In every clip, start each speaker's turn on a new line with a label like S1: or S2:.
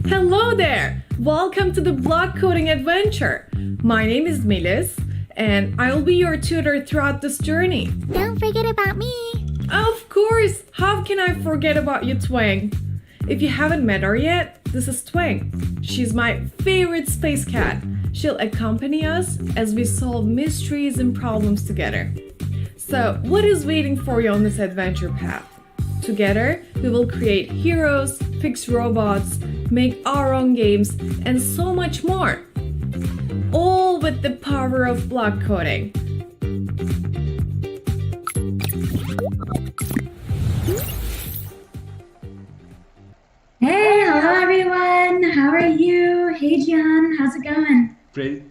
S1: Hello there! Welcome to the block coding adventure. My name is Melis, and I'll be your tutor throughout this journey.
S2: Don't forget about me.
S1: Of course! How can I forget about you, Twang? If you haven't met her yet, this is Twang. She's my favorite space cat. She'll accompany us as we solve mysteries and problems together. So, what is waiting for you on this adventure path? Together, we will create heroes, fix robots, make our own games, and so much more. All with the power of block coding.
S3: Hey, hello everyone. How are you? Hey, Gian. How's it going?
S4: Great.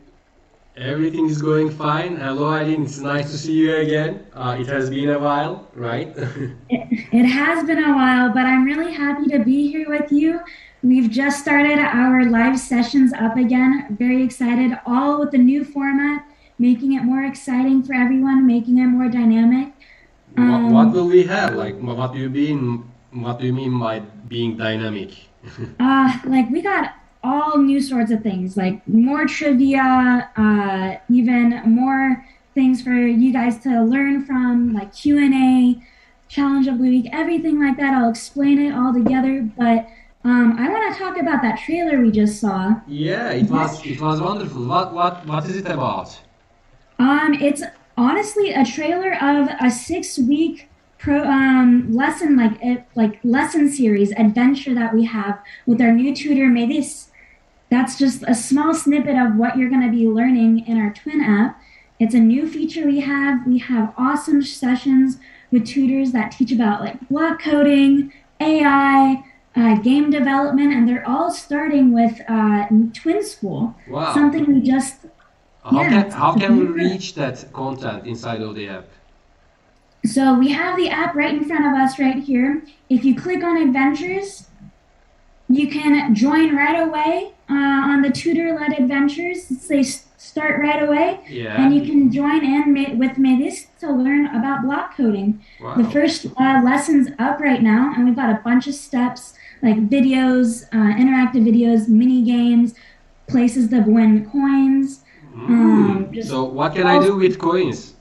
S4: Everything is going fine. Hello, Eileen. It's nice to see you again. It has been a while, right?
S3: It has been a while, but I'm really happy to be here with you. We've just started our live sessions up again. Very excited, all with the new format, making it more exciting for everyone, making it more dynamic.
S4: What will we have? Like, what do you mean by being dynamic?
S3: Like we got all new sorts of things, like more trivia, even more things for you guys to learn from, like Q&A, challenge of the week, everything like that. I'll explain it all together, but I want to talk about that trailer we just saw.
S4: Yeah, it was wonderful. What is it about?
S3: It's honestly a trailer of a 6-week lesson, lesson series adventure that we have with our new tutor Medis. That's just a small snippet of what you're going to be learning in our Twin app. It's a new feature we have. We have awesome sessions with tutors that teach about like block coding, AI, game development, and they're all starting with Twin School.
S4: Wow.
S3: Something we just
S4: How can we reach that content inside of the app?
S3: So we have the app right in front of us right here. If you click on Adventures, you can join right away on the tutor-led adventures. Say start right away, and you can join in with Medis to learn about block coding.
S4: Wow.
S3: The first lesson's up right now, and we've got a bunch of steps like videos, interactive videos, mini games, places to win coins.
S4: So what can I do with coins?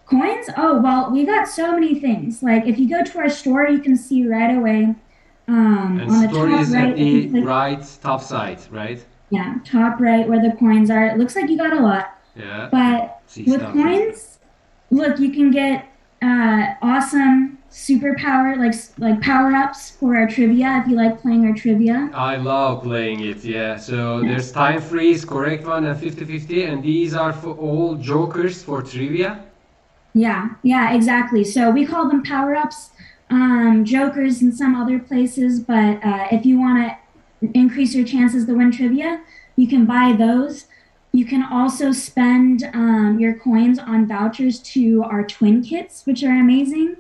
S3: Coins? Oh, well, we got so many things. Like if you go to our store, you can see right away
S4: And
S3: on the
S4: store
S3: top
S4: is
S3: right.
S4: at the right top side, right?
S3: Yeah, top right where the coins are. It looks like you got a lot.
S4: Yeah.
S3: But with coins, look, you can get awesome superpower, like power-ups for our trivia if you like playing our trivia.
S4: I love playing it, yeah. So there's time freeze, correct one, and 50-50, and these are for all jokers for trivia.
S3: Yeah, exactly. So we call them power-ups, jokers in some other places, but if you want to increase your chances to win trivia, you can buy those. You can also spend your coins on vouchers to our twin kits, which are amazing.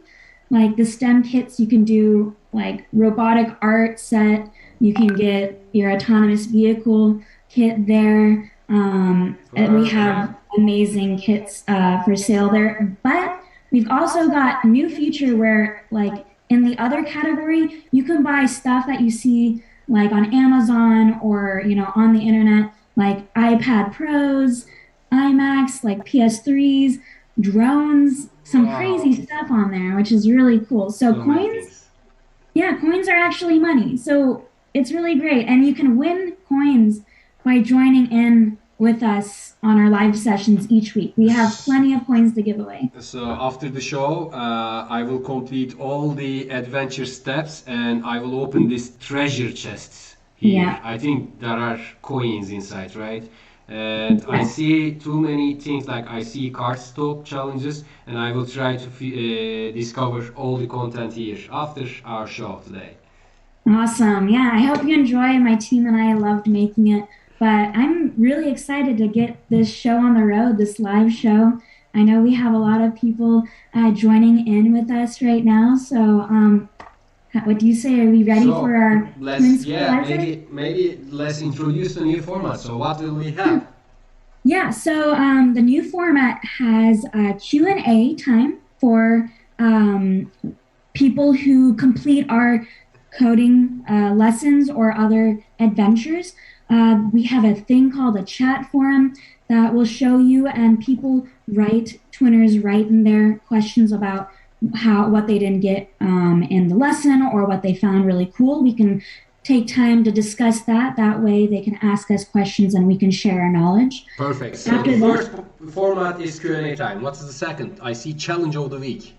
S3: Like the STEM kits, you can do like robotic art set. You can get your autonomous vehicle kit there. And we have amazing kits for sale there. But we've also got a new feature where, like in the other category, you can buy stuff that you see like on Amazon or on the internet, like iPad Pros, iMacs, like PS3s, drones, some crazy stuff on there, which is really cool. So coins are actually money. So it's really great. And you can win coins by joining in with us on our live sessions each week. We have plenty of coins to give away.
S4: So after the show, I will complete all the adventure steps and I will open this treasure chests here.
S3: Yeah.
S4: I think there are coins inside, right? And I
S3: Yes.
S4: see too many things, like I see card stop challenges, and I will try to discover all the content here after our show today.
S3: Awesome. Yeah, I hope you enjoy. My team and I loved making it. But I'm really excited to get this show on the road, this live show. I know we have a lot of people joining in with us right now. So, what do you say? Are we ready for our Twin School live session?
S4: maybe let's introduce the new format. So what will we have?
S3: Yeah, so the new format has a Q&A time for people who complete our coding lessons or other adventures. We have a thing called a chat forum that will show you, and people twinners write in their questions about what they didn't get in the lesson or what they found really cool. We can take time to discuss that. That way they can ask us questions and we can share our knowledge.
S4: Perfect. So
S3: After
S4: the
S3: that-
S4: first format is Q&A time. What's the second? I see challenge of the week.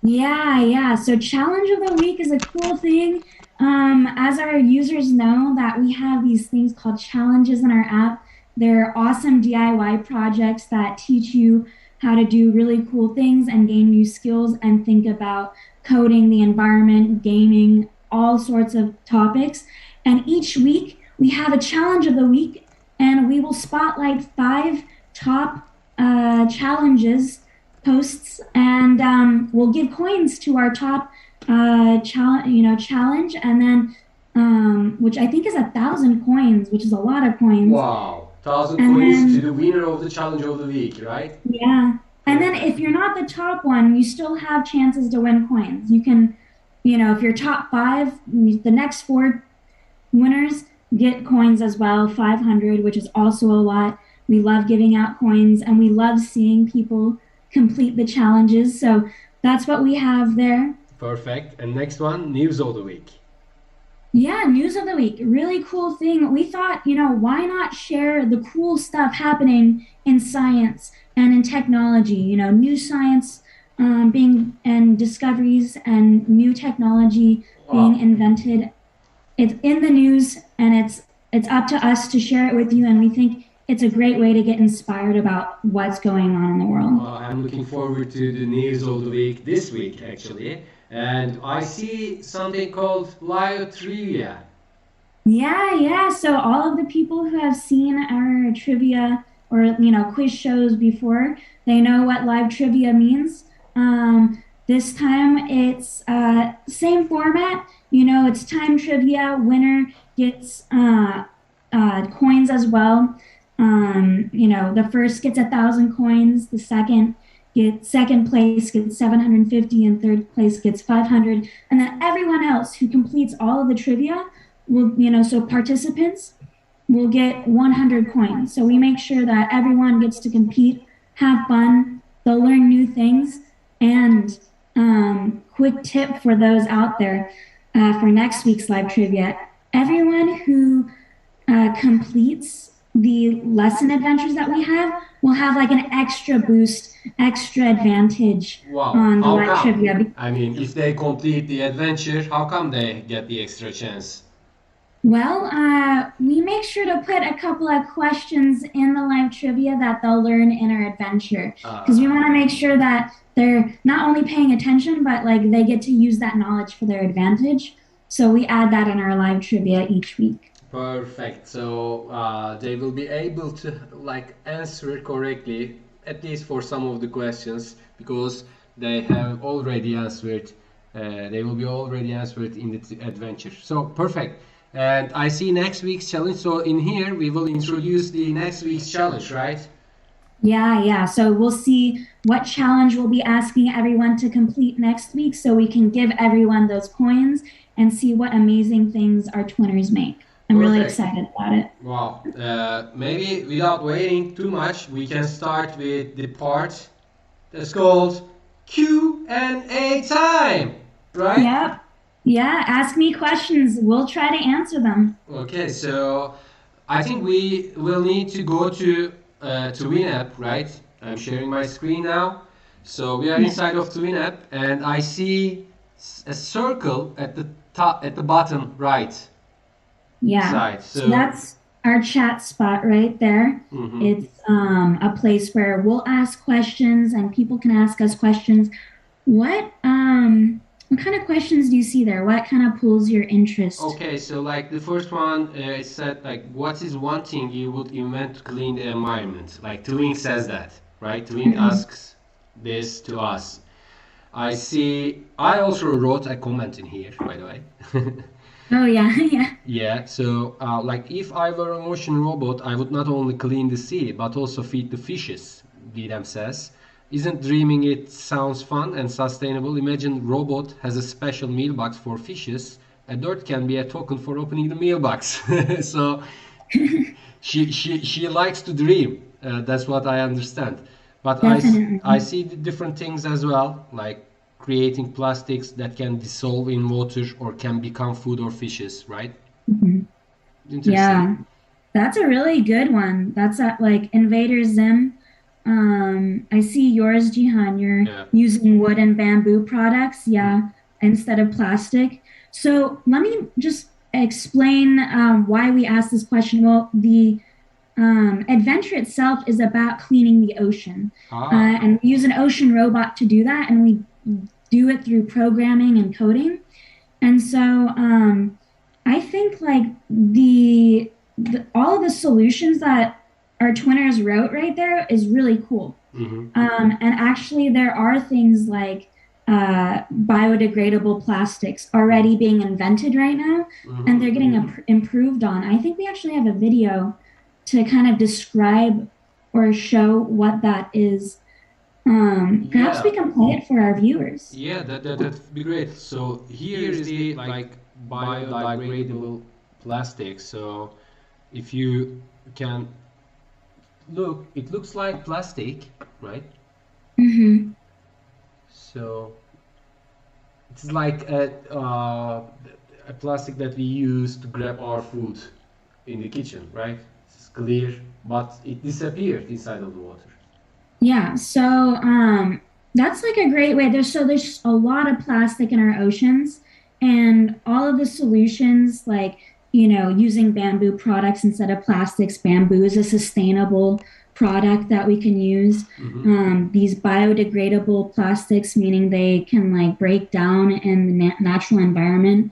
S3: Yeah. So challenge of the week is a cool thing. As our users know that we have these things called challenges in our app. They're awesome DIY projects that teach you how to do really cool things and gain new skills and think about coding, the environment, gaming, all sorts of topics. And each week we have a challenge of the week, and we will spotlight 5 top challenges posts, and we'll give coins to our top challenge, and then which I think is 1,000 coins, which is a lot of coins.
S4: Wow. 1,000
S3: And
S4: coins
S3: then-
S4: to the winner of the challenge of the week, right?
S3: Yeah. And then if you're not the top one, you still have chances to win coins. You can, if you're top 5, the next 4 winners get coins as well, 500, which is also a lot. We love giving out coins, and we love seeing people complete the challenges. So that's what we have there.
S4: Perfect. And next one, news of the week.
S3: Yeah, news of the week. Really cool thing. We thought, why not share the cool stuff happening in science and in technology? New science and discoveries and new technology being invented. It's in the news, and it's up to us to share it with you. And we think it's a great way to get inspired about what's going on in the world.
S4: I'm looking forward to the news of the week this week, actually. And I see something called live trivia.
S3: Yeah. So all of the people who have seen our trivia or quiz shows before, they know what live trivia means. This time it's same format. It's time trivia. Winner gets coins as well. The first gets 1,000 coins. The second place gets 750, and third place gets 500. And then everyone else who completes all of the trivia will, so participants will get 100 coins. So we make sure that everyone gets to compete, have fun, they'll learn new things. And quick tip for those out there for next week's live trivia: everyone who completes the lesson adventures that we have will have like an extra boost, extra advantage on the
S4: How
S3: live
S4: come?
S3: trivia.
S4: I mean, if they complete the adventure, how come they get the extra chance?
S3: Well, we make sure to put a couple of questions in the live trivia that they'll learn in our adventure, because we want to make sure that they're not only paying attention, but like they get to use that knowledge for their advantage. So we add that in our live trivia each week.
S4: Perfect. So they will be able to answer correctly, at least for some of the questions, because they have already answered. They will be already answered in the adventure. So perfect. And I see next week's challenge. So in here we will introduce the next week's challenge, right?
S3: Yeah. So we'll see what challenge we'll be asking everyone to complete next week, so we can give everyone those coins and see what amazing things our twinners make. I'm really
S4: Perfect.
S3: excited about it.
S4: Wow. Maybe without waiting too much, we can start with the part that's called Q&A time, right?
S3: Yep. Yeah, ask me questions. We'll try to answer them.
S4: Okay, so I think we will need to go to WinApp, right? I'm sharing my screen now. So we are
S3: Yeah.
S4: inside of the WinApp, and I see a circle at the top, at the bottom right
S3: Yeah.
S4: side.
S3: So
S4: So,
S3: that's our chat spot right there.
S4: mhm.
S3: It's a place where we'll ask questions and people can ask us questions. What kind of questions do you see there? What kind of pulls your interest?
S4: Okay, so like the first one, it said like, what is one thing you would invent to clean the environment? Like Twink says that, right? Twink
S3: Mhm.
S4: asks this to us. I see. I also wrote a comment in here, by the way.
S3: Oh yeah, yeah.
S4: Yeah, so like if I were an ocean robot, I would not only clean the sea, but also feed the fishes, Didem says. Isn't dreaming it sounds fun and sustainable? Imagine robot has a special meal box for fishes. A dirt can be a token for opening the meal box. So she likes to dream. That's what I understand. But I
S3: Definitely.
S4: see the different things as well, like creating plastics that can dissolve in water or can become food or fishes, right?
S3: Mhm.
S4: Interesting.
S3: Yeah. That's a really good one. That's at like Invader Zim. I see yours, Jihan. You're
S4: Yeah.
S3: using wood and bamboo products,
S4: Mm.
S3: yeah, instead of plastic. So let me just explain why we asked this question. Well, the adventure itself is about cleaning the ocean,
S4: Ah.
S3: and we use an ocean robot to do that, and we do it through programming and coding. And so I think like all of the solutions that our twinners wrote right there is really cool.
S4: Mm-hmm.
S3: And actually, there are things like biodegradable plastics already being invented right now, and they're
S4: Mm-hmm.
S3: getting improved on. I think we actually have a video to kind of describe or show what that is. Perhaps we
S4: Yeah.
S3: can play it for our viewers.
S4: Yeah, that'd be great. So here is the like biodegradable plastic. So if you can look, it looks like plastic, right?
S3: Hmm.
S4: So it's like a plastic that we use to grab our food in the kitchen, right? It's clear, but it disappeared inside of the water.
S3: Yeah, so that's like a great way. There's a lot of plastic in our oceans, and all of the solutions, like using bamboo products instead of plastics. Bamboo is a sustainable product that we can use.
S4: Mm-hmm.
S3: These biodegradable plastics, meaning they can like break down in the natural environment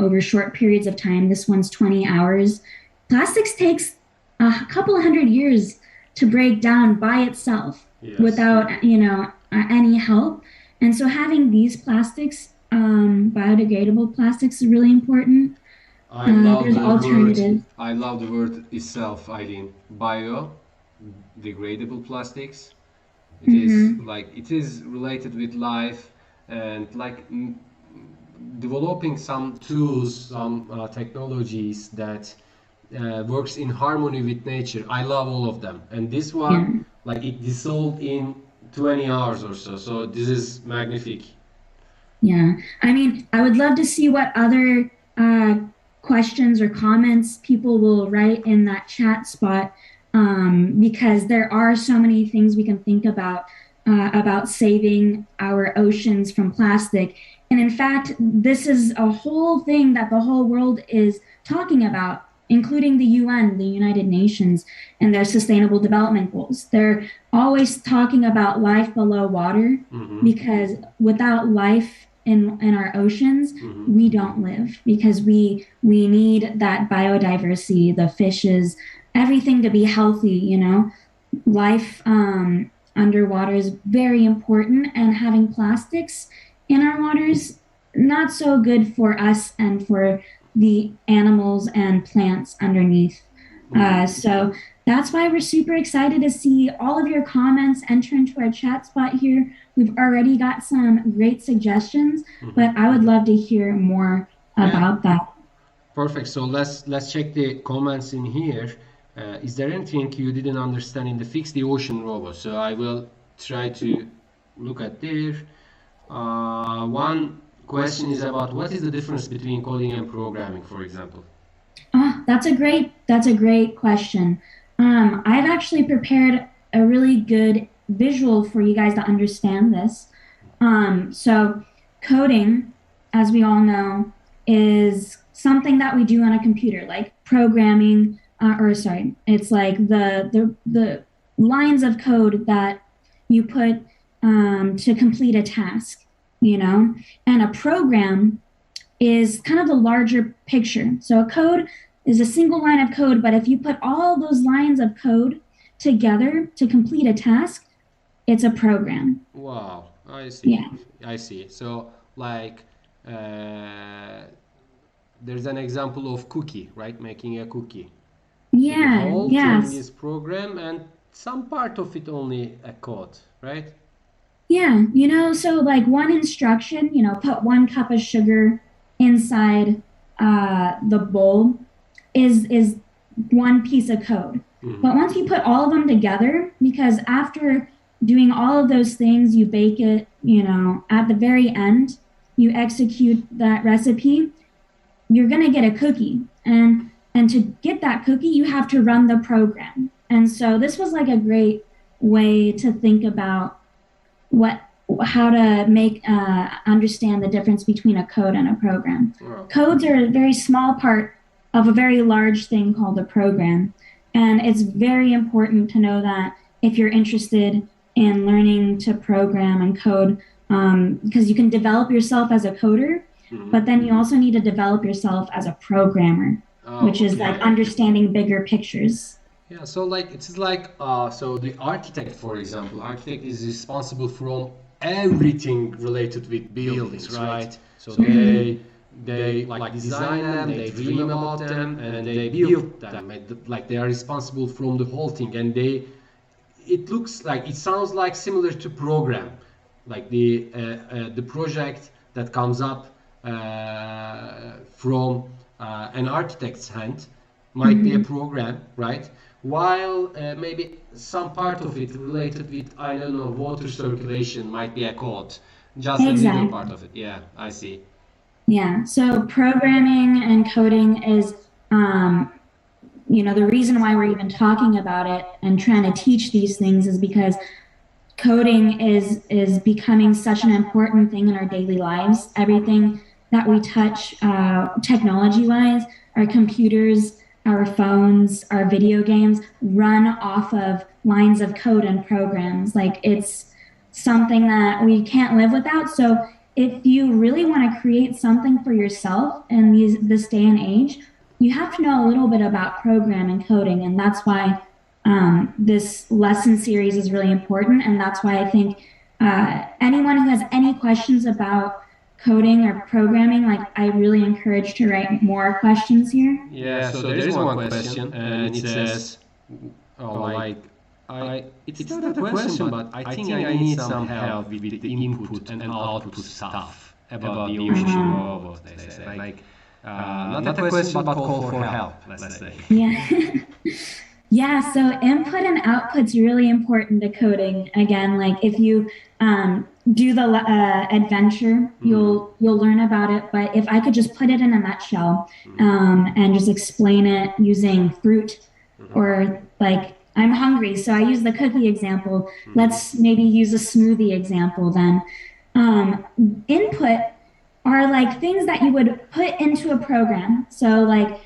S3: over short periods of time. This one's 20 hours. Plastics takes a couple of hundred years to break down by itself
S4: Yes.
S3: without any help. And so having these plastics, biodegradable plastics, is really important.
S4: I love
S3: There's
S4: the word.
S3: alternatives.
S4: I love the word itself, Eileen. Biodegradable plastics. It is
S3: Hmm.
S4: like it is related with life and like developing some tools, some technologies that works in harmony with nature. I love all of them, and this
S3: Yeah,
S4: one, like it dissolved in 20 hours or so. So this is magnific.
S3: yeah. I mean, I would love to see what other questions or comments people will write in that chat spot, because there are so many things we can think about saving our oceans from plastic. And in fact, this is a whole thing that the whole world is talking about, including the UN, the United Nations, and their sustainable development goals. They're always talking about life below water,
S4: Mm-hmm.
S3: because without life in our oceans,
S4: Mm-hmm.
S3: we don't live, because we need that biodiversity, the fishes, everything to be healthy. Life underwater is very important, and having plastics in our waters not so good for us and for the animals and plants underneath.
S4: Mm-hmm.
S3: So that's why we're super excited to see all of your comments enter into our chat spot here. We've already got some great suggestions,
S4: Mm-hmm.
S3: but I would love to hear more
S4: Yeah,
S3: about that.
S4: perfect. So let's check the comments in here. Is there anything you didn't understand in the Fix the Ocean robot? So I will try to look at there. One question is about what is the difference between coding and programming, for example?
S3: Oh, that's a great question. I've actually prepared a really good visual for you guys to understand this. So coding, as we all know, is something that we do on a computer, like programming, or sorry, it's like the lines of code that you put to complete a task, you know, and a program is kind of the larger picture. So a code is a single line of code, but if you put all those lines of code together to complete a task, it's a program.
S4: Wow, I see.
S3: Yeah.
S4: I see. So, like, uh, there's an example of cookie, right? Making a cookie. So the
S3: Yeah,
S4: whole thing
S3: yes.
S4: is program and some part of it only a code, right?
S3: Yeah, so like one instruction, put 1 cup of sugar inside the bowl is one piece of code.
S4: Mhm.
S3: But once you put all of them together, because after doing all of those things, you bake it, at the very end, you execute that recipe, you're going to get a cookie. And to get that cookie, you have to run the program. And so this was like a great way to think about what how to make understand the difference between a code and a program.
S4: Wow.
S3: Codes are a very small part of a very large thing called a program, and it's very important to know that if you're interested in learning to program and code, because you can develop yourself as a coder,
S4: Mhm.
S3: but then you also need to develop yourself as a programmer, which
S4: Oh,
S3: is like
S4: okay.
S3: understanding bigger pictures.
S4: Yeah, so like it's like so the architect, for example, architect is responsible from everything related with buildings, right? So they like design them, they dream about them, and they build them. Like they are responsible from the whole thing, and it looks like it sounds like similar to program, like the project that comes up from an architect's hand might be a
S3: Mhm.
S4: program, right? While maybe some part of it related with, I don't know, water circulation might be a code, just a little part
S3: Exactly.
S4: of it. Yeah, I see.
S3: Yeah. So programming and coding is, the reason why we're even talking about it and trying to teach these things is because coding is becoming such an important thing in our daily lives. Everything that we touch, technology wise, our computers, our phones, our video games run off of lines of code and programs. Like it's something that we can't live without. So if you really want to create something for yourself in this day and age, you have to know a little bit about program and coding, and that's why this lesson series is really important. And that's why I think anyone who has any questions about coding or programming, like I really encourage to write more questions here.
S4: Yeah, so there is one question, and it says, oh, like, it's not a question, but I think I need some help with the input and output stuff about the ocean robots, they say. Like, not a question, but call for help, let's say.
S3: Yeah. Yeah, so input and output's really important to coding. Again, like if you do the adventure,
S4: Mhm.
S3: you'll learn about it. But if I could just put it in a nutshell and just explain it using fruit, or like I'm hungry, so I use the cookie example. Let's maybe use a smoothie example then. Input are like things that you would put into a program. So like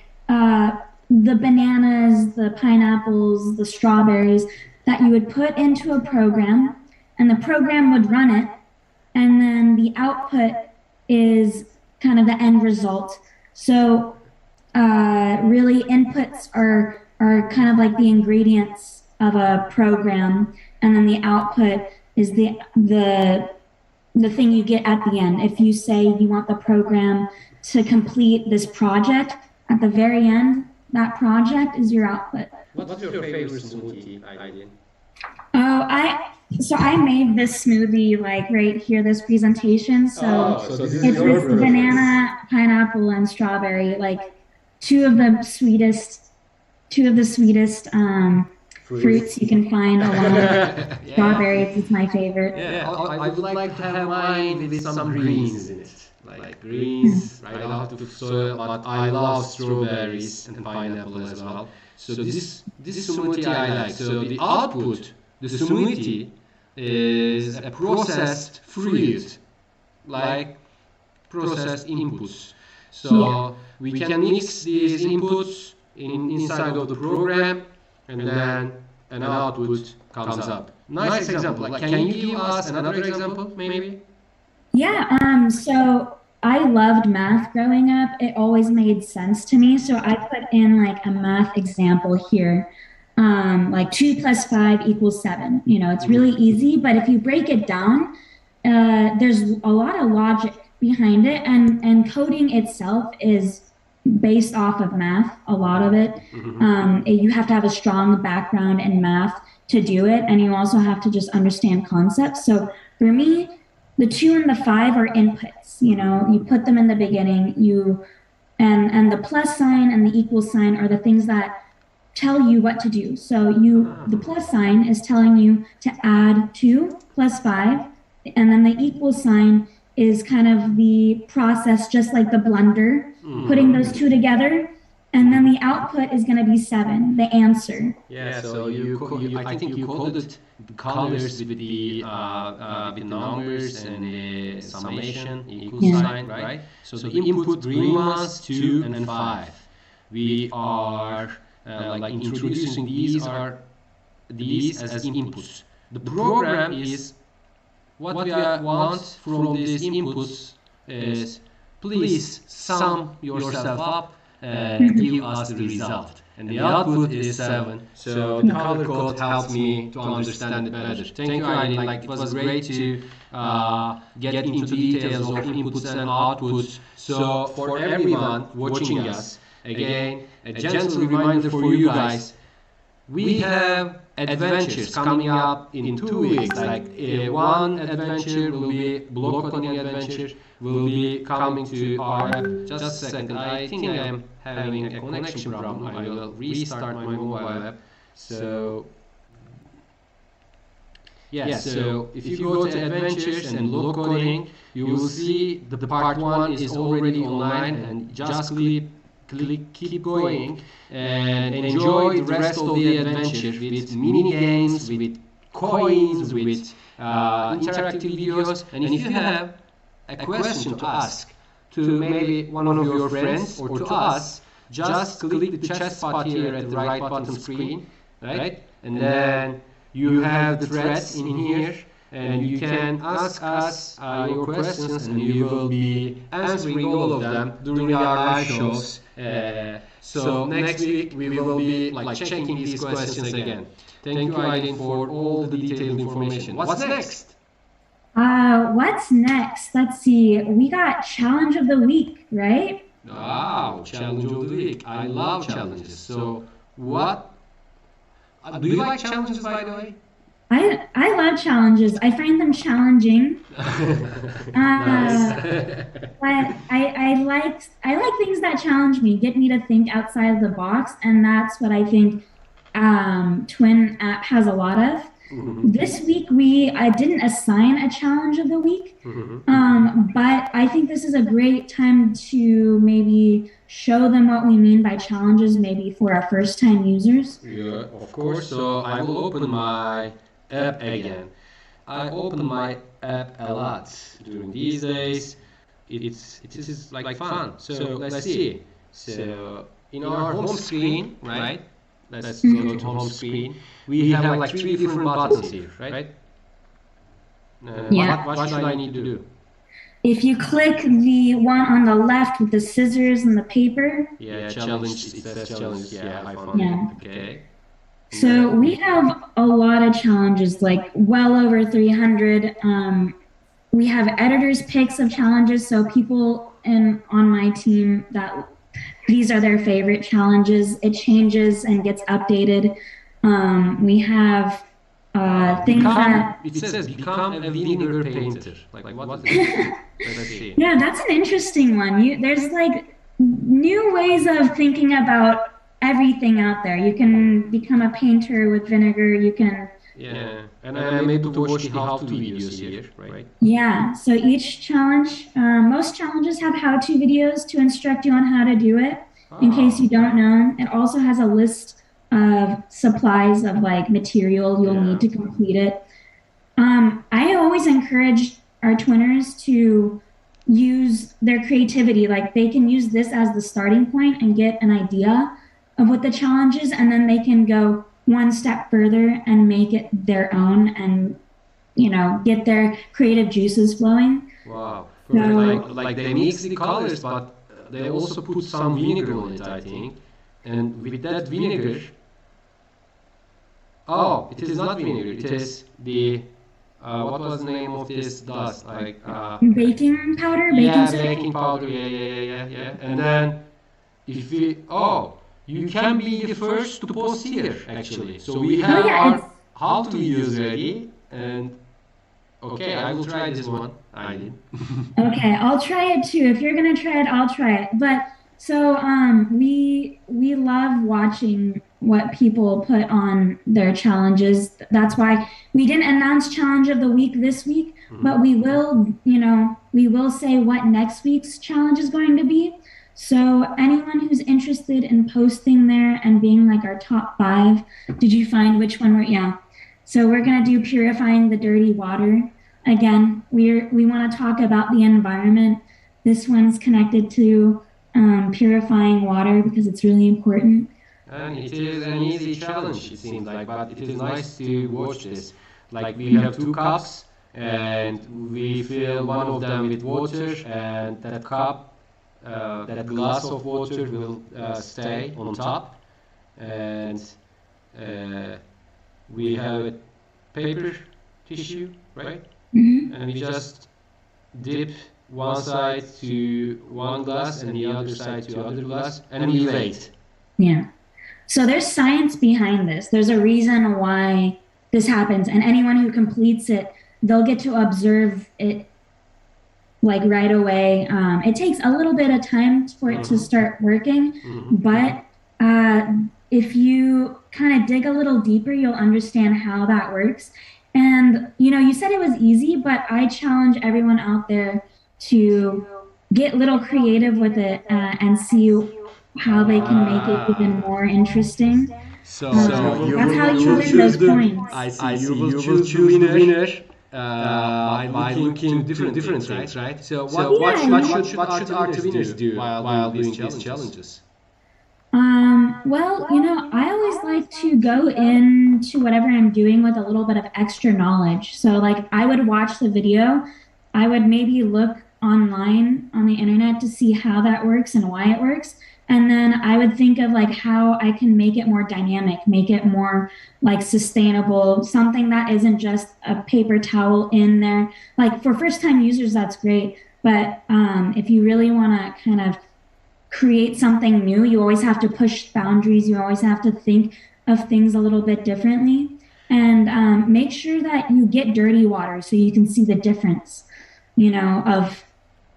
S3: the bananas, the pineapples, the strawberries that you would put into a program, and the program would run it, and then the output is kind of the end result. So really inputs are kind of like the ingredients of a program, and then the output is the thing you get at the end. If you say you want the program to complete this project, at the very end, that project is your output.
S4: What's your favorite smoothie, Aydin?
S3: I made this smoothie like right here, this presentation. So
S4: Oh, so this is
S3: it's
S4: your
S3: with
S4: preference.
S3: banana, pineapple, and strawberry, like two of the sweetest, two of the sweetest
S4: Fruits.
S3: fruits you can find along with
S4: Yeah.
S3: strawberries. It's my favorite.
S4: Yeah, I would like to have mine with some greens in it. like greens right out of soil, but I love strawberries and pineapple as well. So this smoothie I like. So the output, the smoothie is a processed fruit, like processed inputs. So we can mix these inputs inside of the program, and then an output comes up. Nice example. Like, can you give us another example, maybe?
S3: Yeah, so I loved math growing up. It always made sense to me. So I put in like a math example here. Like 2 plus 5 equals 7. You know, it's really easy, but if you break it down, there's a lot of logic behind it, and coding itself is based off of math, a lot of it. You have to have a strong background in math to do it, and you also have to just understand concepts. So for me, the 2 and the 5 are inputs. You know, you put them in the beginning, and the plus sign and the equal sign are the things that tell you what to do. So the plus sign is telling you to add 2 plus 5, and then the equal sign is kind of the process, just like the blender, putting those two together, and then the output is going to be 7, the answer.
S4: Yeah, so I think you called it the colors with the numbers and the summation, equal sign, right? So the input green ones, 2 and 5. We are like introducing these as inputs. The program is what we want from these inputs is please sum yourself up and give us the result. And the output is 7. So the color code helps me to understand it better. Thank you, Aylin. Like, it was great to get into details of inputs and outputs. So for everyone watching us, again, a gentle reminder for you guys, we have adventures coming up in 2 weeks. Like one adventure will be block coding adventure, will be coming to our app. Just a second, I think I am having a connection problem. I will restart my mobile app. So yeah, so if you go to adventures and block coding, you will see the part 1 is already online, and just keep going and enjoy the rest of the adventure with mini games, with coins, with interactive videos. And if you have a question to ask to maybe one of your friends or to us, just click the chat spot here at the right bottom screen, right? And then you have the threads in here, and you can ask us your questions, and we will be answering all of them during our live shows. So next week we will be like checking these questions again. Thank you, Aylin, for all the detailed information. What's next?
S3: What's next? Let's see. We got challenge of the week, right?
S4: Wow, challenge of the week. I love challenges. So what? Do you like challenges, by the way?
S3: I love challenges. I find them challenging.
S4: Nice.
S3: But I like things that challenge me, get me to think outside of the box, and that's what I think Twin app has a lot of. This week I didn't assign a challenge of the week, but I think this is a great time to maybe show them what we mean by challenges, maybe for our first-time users.
S4: Yeah, of course. So I will open my app again. I open my app a lot during these days. It is like fun. So let's see. So in our home screen, right? Let's go to home screen. We have like 3 different buttons here, right?
S3: Yeah.
S4: What should I need to do?
S3: If you click the one on the left with the scissors and the paper.
S4: Yeah, challenge. It says challenge. Yeah, I found it. Okay.
S3: So we have a lot of challenges, like well over 300. We have editors' picks of challenges, so people on my team that these are their favorite challenges. It changes and gets updated. We have things that...
S4: It says become a vinegar painter. Like what is it? Let's see.
S3: Yeah, that's an interesting one. There's like new ways of thinking about everything out there. You can become a painter with vinegar. You can
S4: Yeah, and I am able to watch the how-to videos here, right?
S3: Yeah, so each challenge, most challenges have how-to videos to instruct you on how to do it. In case you don't know, it also has a list of supplies of like material you'll need to complete it. I always encourage our twinners to use their creativity. Like they can use this as the starting point and get an idea of what the challenge is, and then they can go one step further and make it their own and, get their creative juices flowing.
S4: Wow.
S3: So,
S4: Like they mix the colors, but they also put some vinegar on it, I think. And with that vinegar, oh, it is not vinegar. It is the what was the name of this dust? Like
S3: baking powder,
S4: yeah,
S3: soda.
S4: baking powder. Yeah. And then if we you can be the first to post here actually. So we have
S3: yeah,
S4: our
S3: it's-
S4: how to use ready, and okay, I will try this one. I did.
S3: Okay, I'll try it too. If you're gonna try it, I'll try it. But so we love watching what people put on their challenges. That's why we didn't announce challenge of the week this week, but we will say what next week's challenge is going to be. So anyone who's interested in posting there and being like our top 5, did you find which one we're yeah. So we're gonna do purifying the dirty water. Again, we want to talk about the environment. This one's connected to purifying water because it's really important.
S4: And it is an easy challenge, it seems like, but it is nice to watch this. Like we have 2 cups, and we fill one of them with water, and that cup, that glass of water will stay on top, and we have a paper tissue, right? And we just dip one side to one glass and the other side to other glass, and we wait.
S3: Yeah. So there's science behind this. There's a reason why this happens, and anyone who completes it, they'll get to observe it like right away. It takes a little bit of time for it to start working, but if you kind of dig a little deeper, you'll understand how that works. And you said it was easy, but I challenge everyone out there to get a little creative with it and see how they can make it even more interesting.
S4: So
S3: That's how you win those points.
S4: I see. You will choose the winner by looking to different things, right? So what should our winners do while doing these challenges?
S3: Well, I always like to go into whatever I'm doing with a little bit of extra knowledge. So, like, I would watch the video, I would maybe look online on the internet to see how that works and why it works. And then I would think of like how I can make it more dynamic, make it more like sustainable, something that isn't just a paper towel in there. Like for first time users, that's great. But if you really want to kind of create something new, you always have to push boundaries. You always have to think of things a little bit differently, and make sure that you get dirty water so you can see the difference, of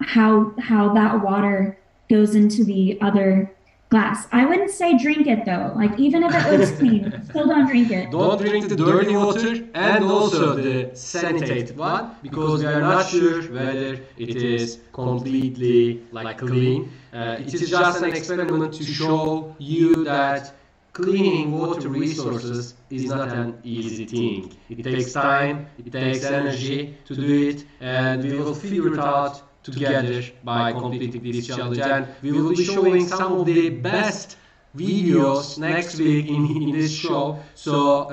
S3: how that water goes into the other glass. I wouldn't say drink it though. Like even if it looks clean, still don't drink it.
S4: Don't drink the dirty water and also the sanitated one, because we are not sure whether it is completely like clean. It is just an experiment to show you that cleaning water resources is not an easy thing. It takes time, it takes energy to do it, and we will figure it out together by completing this challenge. And we will be showing some of the best videos next week in this show, so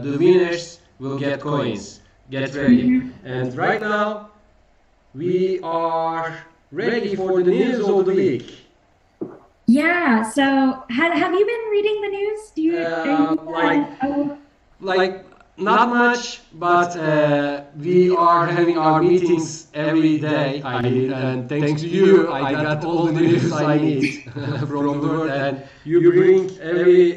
S4: the winners will get coins. Get ready. And right now we are ready for the news of the week.
S3: Yeah. So have you been reading the news? Do you
S4: Like not much, but we are having our meetings every day. I did, and thanks to you, I got all the news I need from the world. And you bring every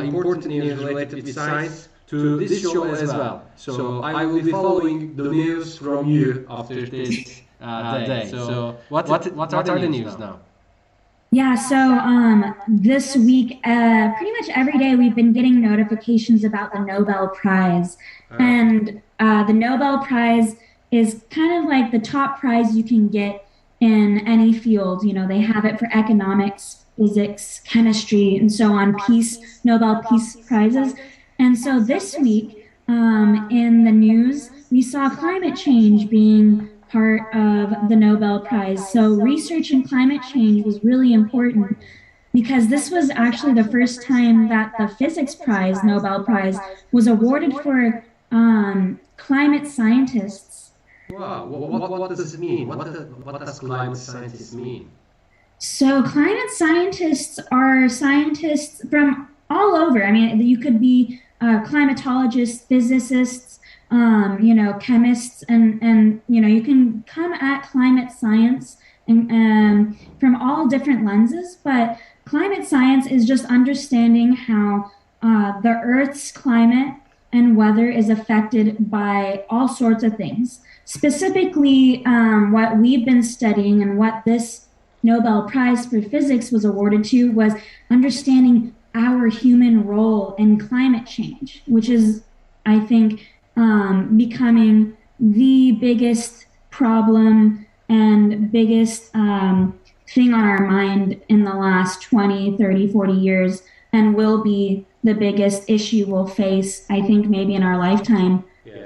S4: important news related with science to this show as well. So I will be following the news from you after this day. So what are the news now?
S3: Yeah, so this week, pretty much every day, we've been getting notifications about the Nobel Prize. And the Nobel Prize is kind of like the top prize you can get in any field. You know, they have it for economics, physics, chemistry, and so on, Nobel Peace Prizes. And so this week, in the news, we saw climate change being part of the Nobel Prize. So, research in climate change was really important because this was actually the first time that the Physics Prize, Nobel Prize, was awarded for climate scientists.
S4: Wow, what does it mean? What does climate scientists mean?
S3: So, climate scientists are scientists from all over. I mean, you could be climatologists, physicists, chemists, and you can come at climate science and from all different lenses. But climate science is just understanding how the Earth's climate and weather is affected by all sorts of things. Specifically, what we've been studying and what this Nobel Prize for Physics was awarded to was understanding our human role in climate change, which is, I think, becoming the biggest problem and biggest thing on our mind in the last 20, 30, 40 years, and will be the biggest issue we'll face, I think, maybe in our lifetime.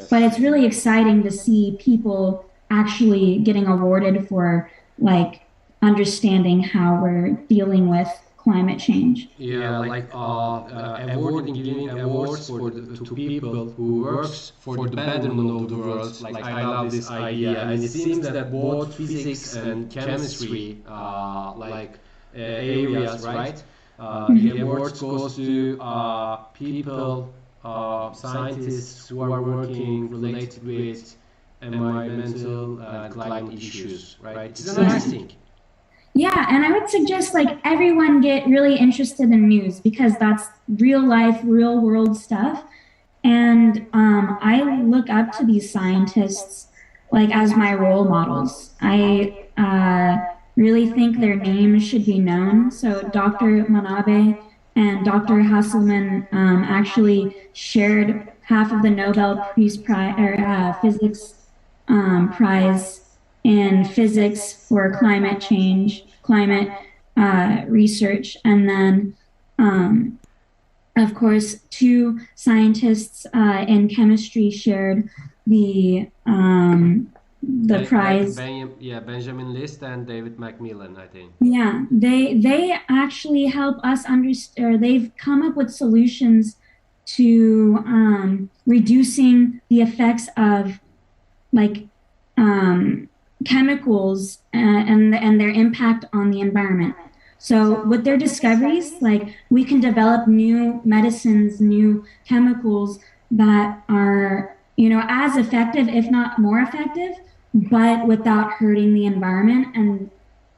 S3: But
S4: Yes.
S3: it's really exciting to see people actually getting awarded for like understanding how we're dealing with climate change.
S4: Yeah, like awarding, giving awards for to people who works for the betterment of the world. Like I love this idea, and it seems that both physics and chemistry, areas, right? The awards goes to people, scientists who are working related with environmental climate issues, right? It's a nice
S3: Yeah.
S4: thing.
S3: Yeah, and I would suggest like everyone get really interested in news because that's real life, real world stuff. And I look up to these scientists like as my role models. I really think their names should be known. So Dr. Manabe and Dr. Hasselman actually shared half of the Nobel Peace Prize or Physics Prize in physics for climate change, climate research, and then of course, two scientists in chemistry shared the prize.
S4: Yeah, Benjamin List and David Macmillan, I think.
S3: Yeah, they actually help us understand, or they've come up with solutions to reducing the effects of like chemicals and their impact on the environment. So with their discoveries, like we can develop new medicines, new chemicals that are, as effective, if not more effective, but without hurting the environment. And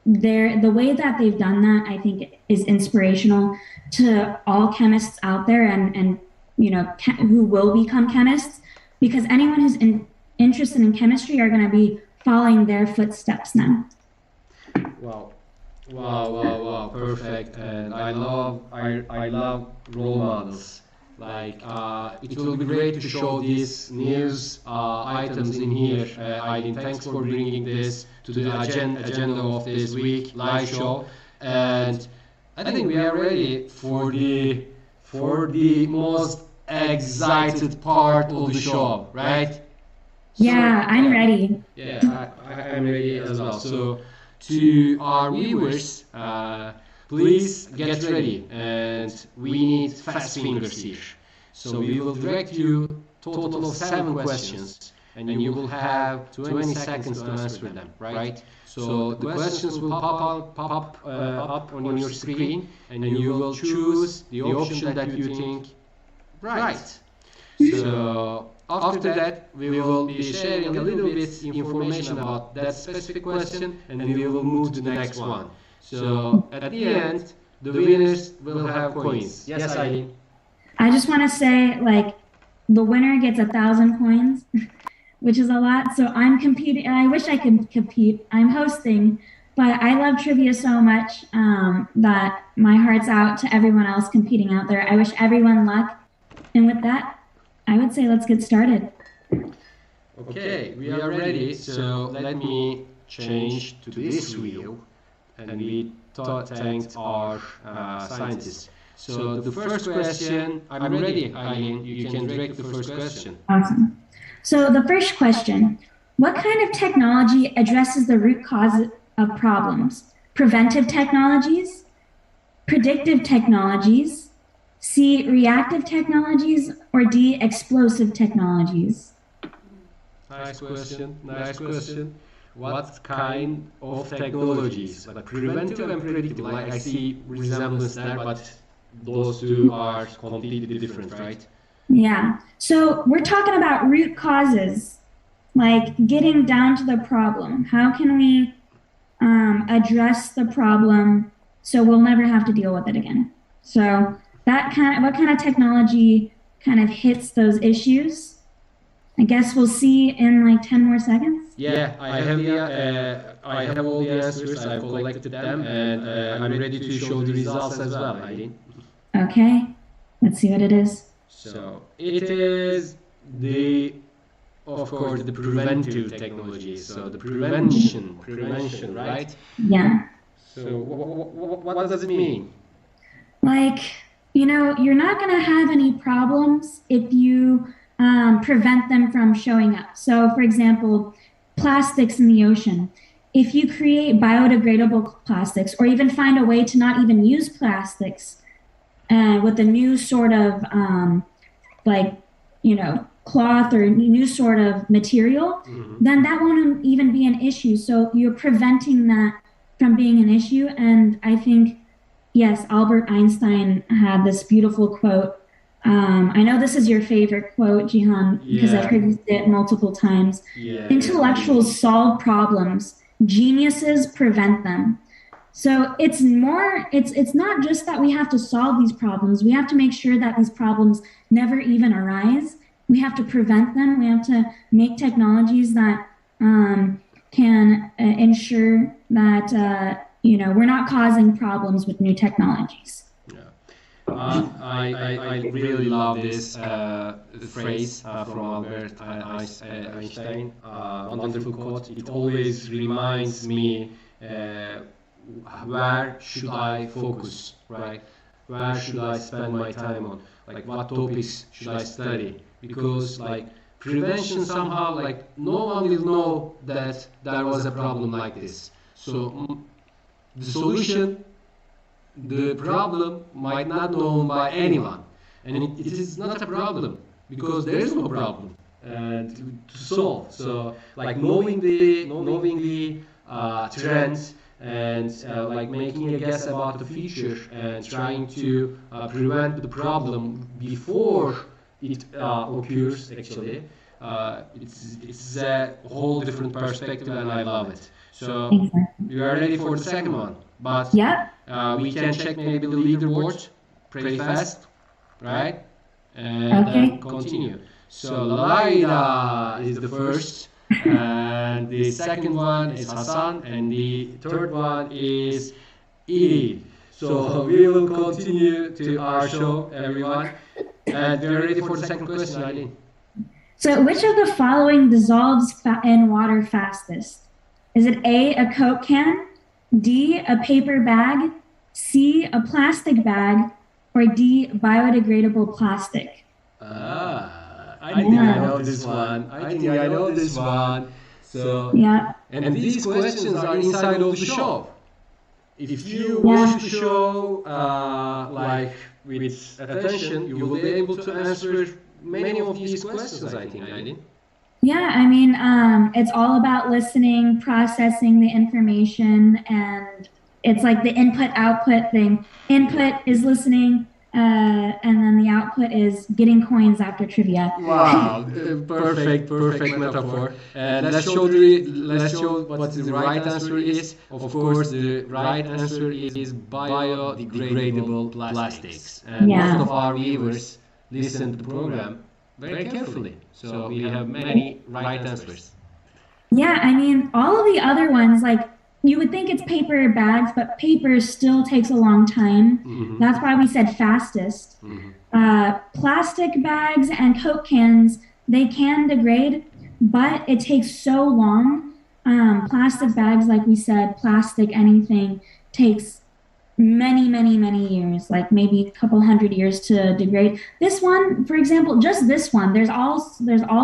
S3: the way that they've done that, I think, is inspirational to all chemists out there and who will become chemists, because anyone who's interested in chemistry are going to be following their footsteps now.
S4: Wow. Wow, perfect. And I love role models. Like, it will be great to show these news items in here. Aydin, thanks for bringing this to the agenda of this week live show. And I think we are ready for the most excited part of the show, right? So,
S3: Yeah, I'm ready.
S4: yeah, I'm ready as well. So, to our viewers, please get ready, and we need fast fingers here. So we will direct you total of 7 questions, and you will have 20 seconds to answer them, right? So the questions will pop up on your screen, and you will choose the option that you think right. So after that, we will be sharing a little bit information about that specific question, and then we will move to the next one. So at the end, the winners will have coins. Yes, Eileen.
S3: I just want to say, like, the winner gets 1,000 coins, which is a lot. So I'm competing, and I wish I could compete. I'm hosting, but I love trivia so much that my heart's out to everyone else competing out there. I wish everyone luck. And with that, I would say let's get started.
S4: Okay, we are ready. So let me change to this wheel, and we thanked our scientists. So the first question, I'm ready, Eileen. You can direct the first question.
S3: Awesome. So the first question, what kind of technology addresses the root cause of problems? Preventive technologies, predictive technologies, C, reactive technologies, or D, explosive technologies?
S4: Nice question, nice question. What kind of technologies? Like preventive and predictive, like I see resemblance there, but those two are completely different, right?
S3: Yeah. So we're talking about root causes, like getting down to the problem. How can we address the problem so we'll never have to deal with it again? So what kind of technology kind of hits those issues? I guess we'll see in like 10 more seconds.
S4: Yeah, I have all the answers. I've collected them, and I'm ready to show the results as well, Eileen.
S3: Okay, let's see what it is.
S4: So it is of course, the preventive technology. So the prevention, right?
S3: Yeah.
S4: So what does it mean?
S3: Like, you're not going to have any problems if you prevent them from showing up. So, for example, plastics in the ocean. If you create biodegradable plastics, or even find a way to not even use plastics with a new sort of cloth or new sort of material, then that won't even be an issue. So you're preventing that from being an issue. And I think, yes, Albert Einstein had this beautiful quote. I know this is your favorite quote, Jihan, because I've heard it multiple times.
S4: Yeah,
S3: Intellectuals solve problems, geniuses prevent them. So it's not just that we have to solve these problems. We have to make sure that these problems never even arise. We have to prevent them. We have to make technologies that can ensure that we're not causing problems with new technologies.
S4: I really love this phrase from Albert Einstein. Wonderful quote. It always reminds me where should I focus, right? Where should I spend my time on? Like what topics should I study? Because like prevention somehow, like no one will know that there was a problem like this. So the solution, the problem might not known by anyone, and it is not a problem because there is no problem and to solve. So like knowing the trends and like making a guess about the future and trying to prevent the problem before it occurs, actually it's a whole different perspective, and I love it. So you are ready for the second one, but we can check maybe the leaderboard pretty fast, right? And then continue. So Laila is the first, and the second one is Hassan, and the third one is Edie. So we will continue to our show, everyone, and we are ready for the second question, Eileen.
S3: So which of the following dissolves in water fastest? Is it A, a Coke can, D, a paper bag, C, a plastic bag, or D, biodegradable plastic?
S4: I think I know this one. So and these questions are inside of the show. If you watch the show like with attention, you will be able to answer many of these questions, I think, Eileen.
S3: Yeah, I mean, it's all about listening, processing the information, and it's like the input-output thing. Input is listening, and then the output is getting coins after trivia.
S4: Wow, perfect metaphor. And let's show what the right answer is. Of course, the right answer is biodegradable plastics. And most of our viewers listen to the program very carefully. So we have many right answers.
S3: Yeah, I mean, all of the other ones, like you would think it's paper bags, but paper still takes a long time. That's why we said fastest. Plastic bags and Coke cans, they can degrade, but it takes so long. Plastic bags, like we said, plastic, anything takes many years, like maybe a couple hundred years to degrade. This one, for example, just this one, there's all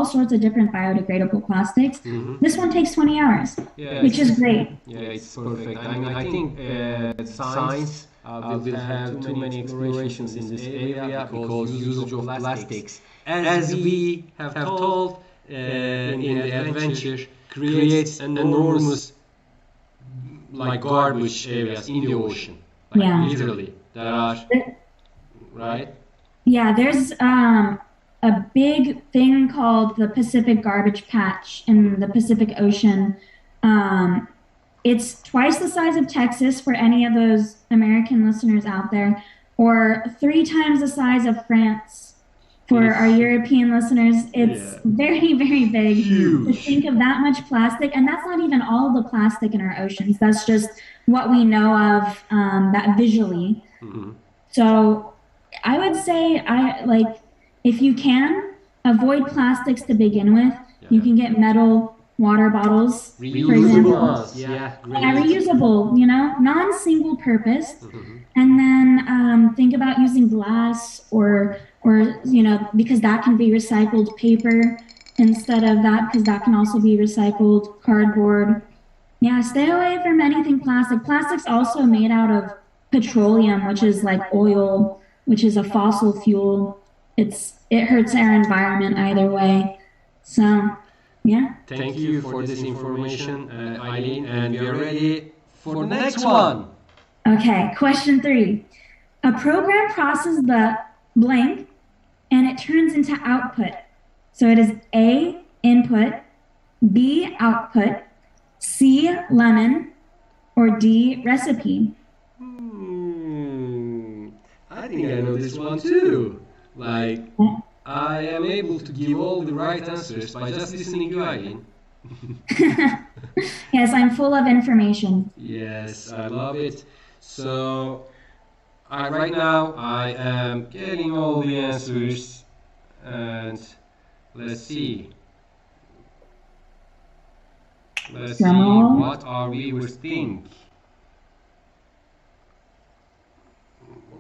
S3: sorts of different biodegradable plastics. This one takes 20 hours,
S4: Yeah,
S3: which is great.
S4: yeah, it's perfect. I mean, I think science will have too many explorations in this area because usage of plastics, as we have told in the adventure, creates an enormous like garbage areas in the ocean. Like
S3: Yeah.
S4: literally, there are, right?
S3: Yeah, there's a big thing called the Pacific Garbage Patch in the Pacific Ocean. Um, it's twice the size of Texas for any of those American listeners out there, or 3 times the size of France for our European listeners. It's
S4: Yeah.
S3: very big to
S4: Huge.
S3: think of that much plastic, and that's not even all the plastic in our oceans. That's just what we know of that visually. So I would say I like if you can avoid plastics to begin with, you can get metal water bottles, for
S4: Reusable
S3: example.
S4: ones, yeah, great.
S3: Yeah, reusable, non-single purpose. And then think about using glass or because that can be recycled paper instead of that because that can also be recycled cardboard. Yeah, stay away from anything plastic. Plastic's also made out of petroleum, which is like oil, which is a fossil fuel. It hurts our environment either way. So, yeah.
S4: Thank you for this information, Eileen, and we are ready for the next one.
S3: Okay, question 3. A program processes the blank and it turns into output. So it is A, input, B, output, C, lemon, or D, recipe.
S4: I think I know this one too. Like, I am able to give all the right answers by just listening to Eileen.
S3: Yes, I'm full of information.
S4: Yes, I love it. So, right now I am getting all the answers, and let's see. Let's see
S3: Drumroll.
S4: what our viewers think.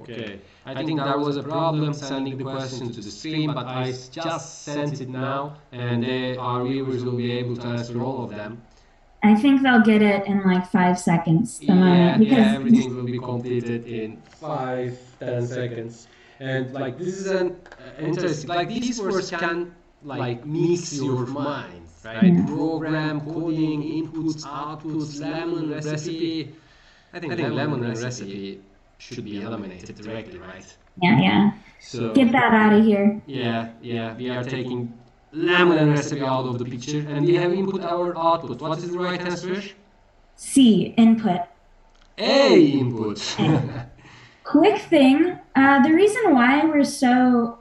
S4: Okay, I think there was a problem sending the question to the stream, but I just sent it now, and our viewers will be able to answer all of them.
S3: I think they'll get it in like 5 seconds. The moment, because
S4: Everything will be completed in 5-10 seconds. And like this is an interesting, like these words can like mix your mind, right?
S3: Yeah.
S4: Program, coding, inputs, outputs, lemon, recipe. I think lemon and recipe should be eliminated directly, right?
S3: yeah.
S4: So
S3: Get that out of here.
S4: yeah, we are taking lemon and recipe out of the picture, and we have input our output. What is the right answer?
S3: C, input.
S4: A, input.
S3: Quick thing, the reason why we're so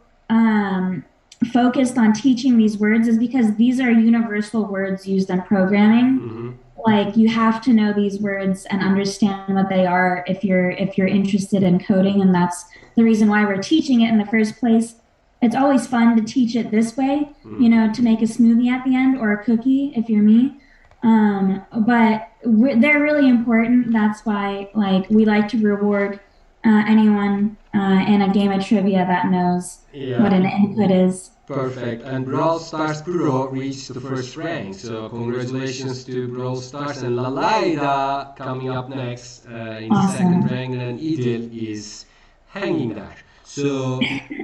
S3: focused on teaching these words is because these are universal words used in programming. Like you have to know these words and understand what they are if you're interested in coding, and that's the reason why we're teaching it in the first place. It's always fun to teach it this way, to make a smoothie at the end or a cookie if you're me. But they're really important. That's why we like to reward anyone in a game of trivia that knows what an input is.
S4: Perfect. And Brawl Stars Pro reached the first rank. So congratulations to Brawl Stars, and Lalaida coming up next in
S3: Awesome.
S4: second rank, and Idil is hanging there. So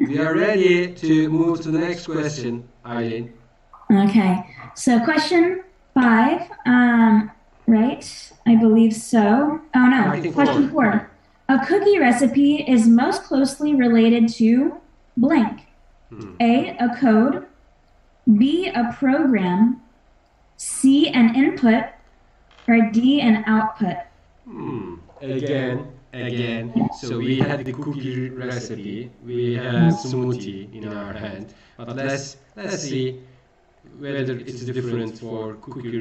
S4: we are ready to move to the next question, Eileen.
S3: Okay, so question 5, right? I believe so. Oh no,
S4: I think
S3: question 4. A cookie recipe is most closely related to blank. A, a code, B, a program, C, an input, or D, an output.
S4: Again. So we had the cookie recipe, we have smoothie in our hand, but let's see. whether it's different for cookie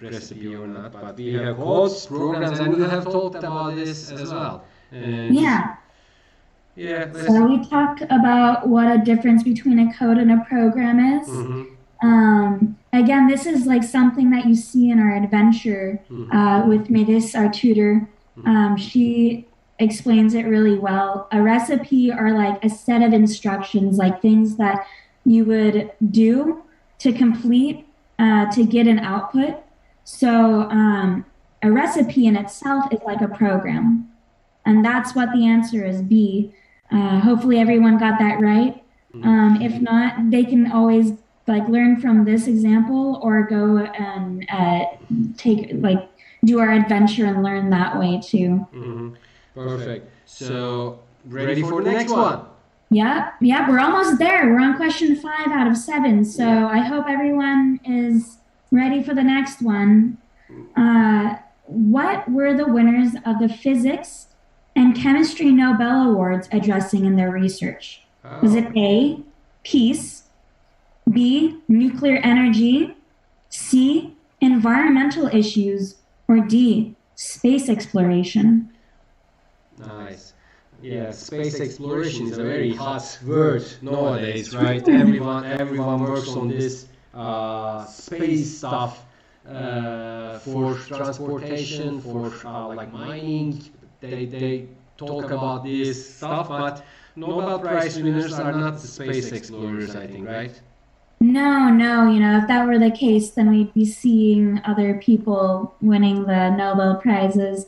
S4: recipe or not, but we have codes, programs, and you have talked about this as well. And
S3: Yeah.
S4: yeah,
S3: So we talked about what a difference between a code and a program is. Again, this is like something that you see in our adventure with Melis, our tutor. She explains it really well. A recipe are like a set of instructions, like things that you would do to complete to get an output. So a recipe in itself is like a program. And that's what the answer is, B. Hopefully everyone got that right. If not, they can always like learn from this example or go and do our adventure and learn that way too.
S4: Perfect. So ready for the next one?
S3: Yep, we're almost there. We're on question 5 out of 7. So I hope everyone is ready for the next one. What were the winners of the physics and chemistry Nobel Awards addressing in their research? Was it A, peace, B, nuclear energy, C, environmental issues, or D, space exploration?
S4: Nice. Yeah, space exploration is a very hot word nowadays, right? Everyone works on this space stuff for transportation, for like mining. They talk about this stuff, but Nobel Prize winners are not the space explorers, I think, right?
S3: No, if that were the case, then we'd be seeing other people winning the Nobel Prizes.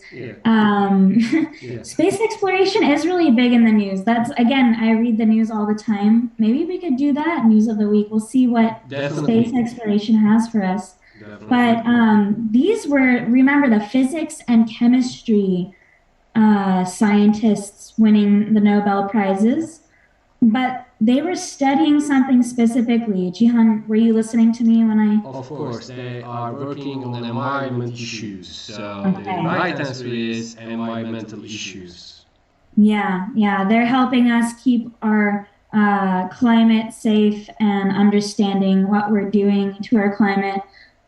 S3: Space exploration is really big in the news. That's, again, I read the news all the time. Maybe we could do that, News of the Week. We'll see what space exploration has for us. But these were, remember, the physics and chemistry scientists winning the Nobel Prizes. But they were studying something specifically. Jihan, were you listening to me when I...
S4: Of course, they are working on environment issues. So the right answer is environmental issues.
S3: Yeah, they're helping us keep our climate safe and understanding what we're doing to our climate.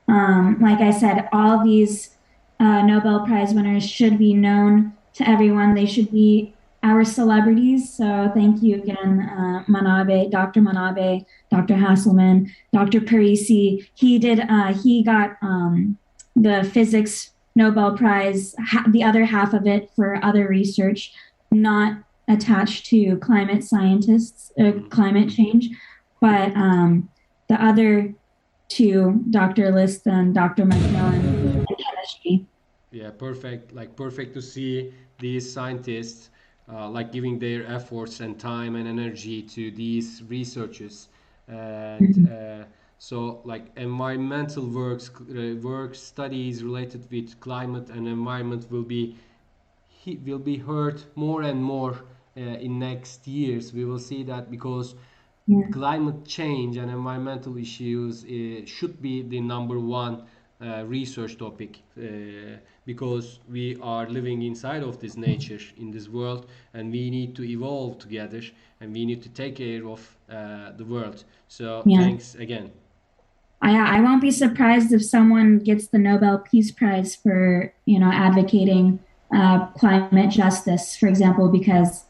S3: Like I said, all these Nobel Prize winners should be known to everyone. They should be our celebrities. So thank you again, Manabe, Dr. Manabe, Dr. Hasselman, Dr. Parisi. He got the physics Nobel Prize, the other half of it for other research, not attached to climate scientists, climate change, but the other two, Dr. List and Dr. McMillan, in chemistry.
S4: Yeah, perfect. Like perfect to see these scientists like giving their efforts and time and energy to these researches, and so like environmental work studies related with climate and environment will be heard more and more in next years. We will see that because climate change and environmental issues should be the number one research topic, because we are living inside of this nature in this world, and we need to evolve together, and we need to take care of the world. So thanks again.
S3: I won't be surprised if someone gets the Nobel Peace Prize for advocating climate justice, for example, because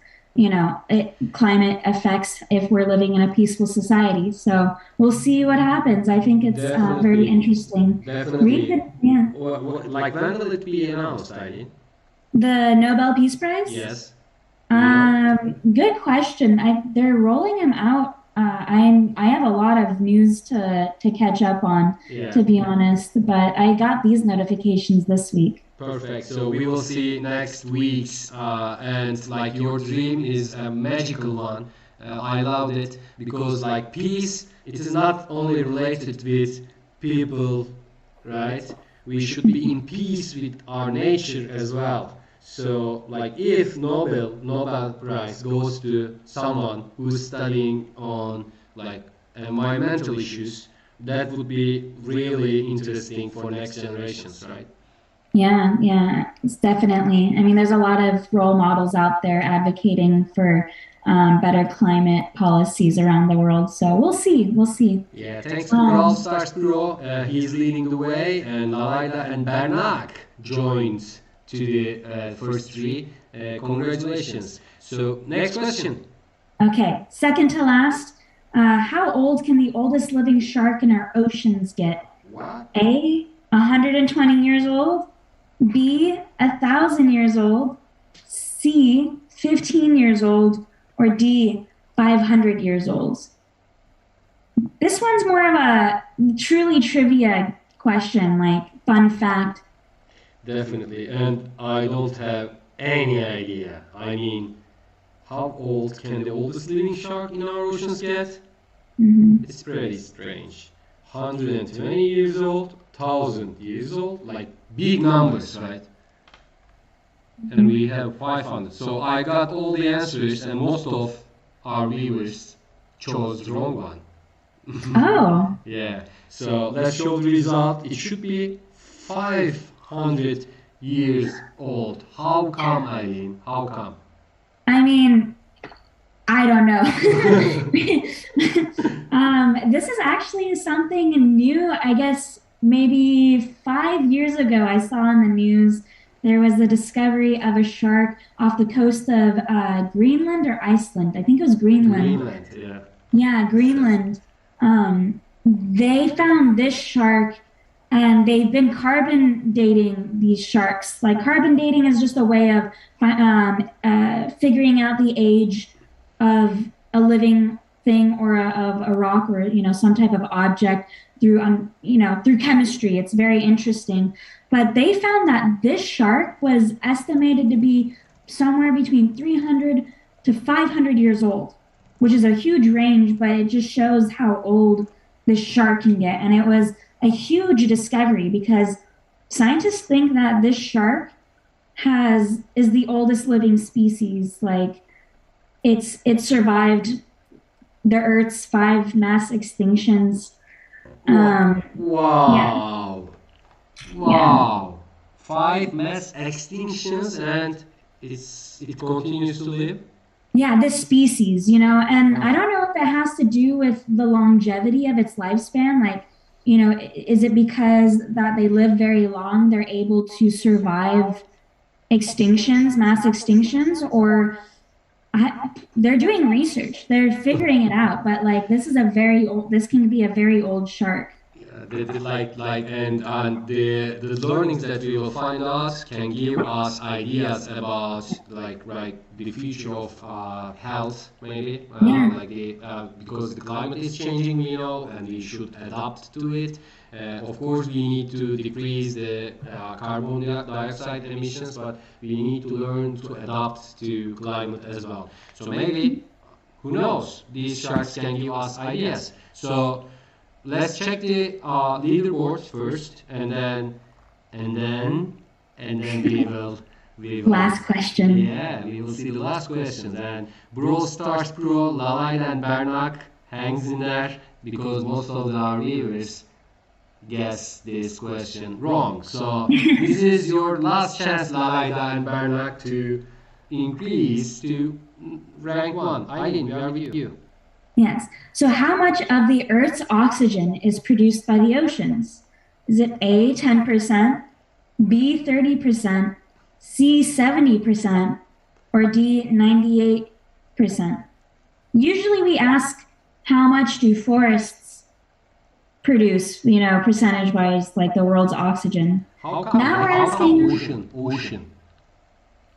S3: climate affects if we're living in a peaceful society. So we'll see what happens. I think it's very interesting.
S4: Definitely. Like when will it be announced, Heidi?
S3: The Nobel Peace Prize?
S4: Yes.
S3: Good question. They're rolling them out. I have a lot of news to catch up on, to be honest, but I got these notifications this week.
S4: Perfect. So we will see next week's, and like your dream is a magical one. I loved it because like peace, it is not only related with people, right? We should be in peace with our nature as well. So like if Nobel Prize goes to someone who's studying on like environmental issues, that would be really interesting for next generations, right?
S3: Yeah, it's definitely. I mean, there's a lot of role models out there advocating for better climate policies around the world. So we'll see. We'll see.
S4: Yeah, thanks to Brawl Stars Pro, he's leading the way, and Lalayda and Bernak joined to the first three. Congratulations. So, next question.
S3: Okay, second to last. How old can the oldest living shark in our oceans get?
S4: What?
S3: A, 120 years old. B, 1,000 years old. C, 15 years old. Or D, 500 years old. This one's more of a truly trivia question, like fun fact.
S4: Definitely, and I don't have any idea. I mean, how old can the oldest living shark in our oceans get? It's pretty strange. 120 years old, 1,000 years old, like big numbers, right? And we have 500. So I got all the answers, and most of our viewers chose the wrong one.
S3: Oh,
S4: Yeah. So let's show the result. It should be 500 years old. How come, Eileen? How come?
S3: I mean, I don't know. This is actually something new. I guess maybe 5 years ago, I saw in the news there was the discovery of a shark off the coast of Greenland or Iceland. I think it was Greenland.
S4: Greenland, yeah.
S3: Yeah, Greenland. They found this shark and they've been carbon dating these sharks. Like carbon dating is just a way of figuring out the age of a living thing or of a rock or some type of object through through chemistry. It's very interesting. But they found that this shark was estimated to be somewhere between 300 to 500 years old, which is a huge range, but it just shows how old this shark can get. And it was a huge discovery because scientists think that this shark is the oldest living species. Like it survived the Earth's 5 mass extinctions.
S4: Wow.
S3: Yeah.
S4: Wow. 5 mass extinctions, and it continues to live?
S3: Yeah, this species, and I don't know if it has to do with the longevity of its lifespan. Like, is it because that they live very long, they're able to survive extinctions, mass extinctions, or they're doing research. They're figuring it out, but like this can be a very old shark.
S4: And the learnings that we will find out can give us ideas about the future of health, maybe because the climate is changing, and we should adapt to it. Of course, we need to decrease the carbon dioxide emissions, but we need to learn to adapt to climate as well. So maybe, who knows, these sharks can give us ideas. So let's check the leaderboard first, and then we will.
S3: Last question.
S4: Yeah, we will see the last question. And Brawl Stars Pro, Lalayda and Bernak hangs in there because most of our viewers guess this question wrong. So this is your last chance, Lalayda and Bernak, to increase to rank 1. Eileen, we are with you.
S3: Yes. So how much of the Earth's oxygen is produced by the oceans? Is it A, 10%, B, 30%, C, 70%, or D, 98%? Usually we ask how much do forests produce, percentage-wise, like the world's oxygen.
S4: How come?
S3: Now we're asking
S4: ocean.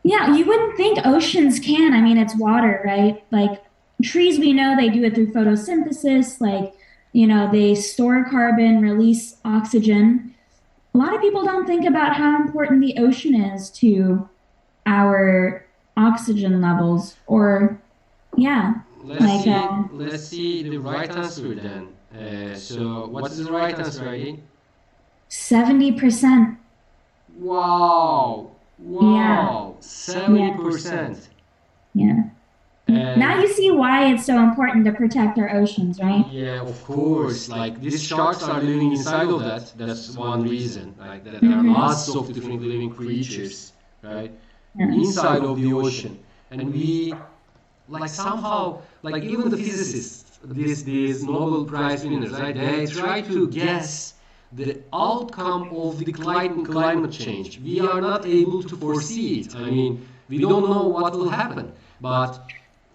S3: Yeah, you wouldn't think oceans can. I mean, it's water, right? Like trees, we know they do it through photosynthesis. Like, they store carbon, release oxygen. A lot of people don't think about how important the ocean is to our oxygen levels. Or, yeah.
S4: Let's see the right answer then. So, what is the right answer, Eileen?
S3: 70%.
S4: Wow.
S3: Yeah.
S4: 70%.
S3: Yeah. Now you see why it's so important to protect our oceans, right?
S4: Yeah, of course. Like these sharks are living inside of that. That's one reason. Like that there are lots of different living creatures, right? Inside of the ocean, and we like somehow, like even the physicists, these Nobel Prize winners, right? They try to guess the outcome of the climate change. We are not able to foresee it. I mean, we don't know what will happen, but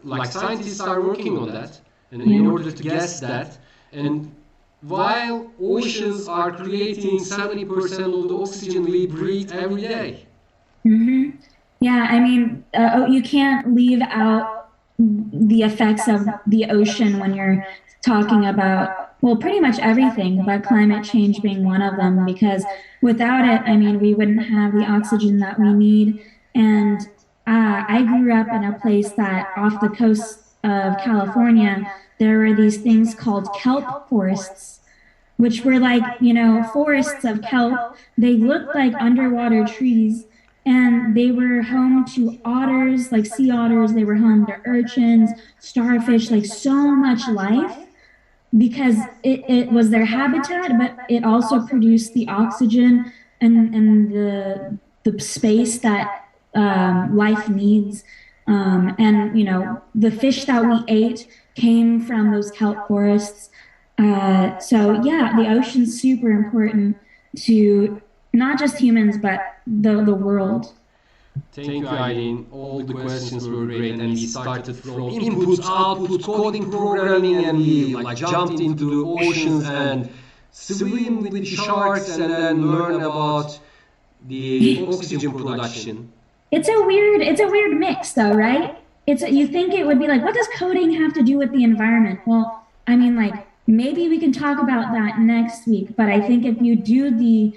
S4: like scientists are working on that, and in order to guess that, and while oceans are creating 70% of the oxygen we breathe every day.
S3: Mm-hmm. Yeah, I mean, you can't leave out the effects of the ocean when you're talking about, well, pretty much everything, but climate change being one of them, because without it, I mean, we wouldn't have the oxygen that we need. And I grew up in a place that off the coast of California, there were these things called kelp forests, which were like, forests of kelp. They looked like underwater trees, and they were home to otters, like sea otters. They were home to urchins, starfish, like so much life, because it was their habitat, but it also produced the oxygen and the space that life needs. And the fish that we ate came from those kelp forests. So yeah, the ocean's super important to not just humans, but the world.
S4: Thank you, Eileen. All the questions were great, and we started from inputs, outputs, coding, programming, and we like jumped into the oceans and swim with the sharks, and then learn about the oxygen production.
S3: It's a weird mix, though, right? You think it would be like, what does coding have to do with the environment? Well, I mean, like maybe we can talk about that next week. But I think if you do the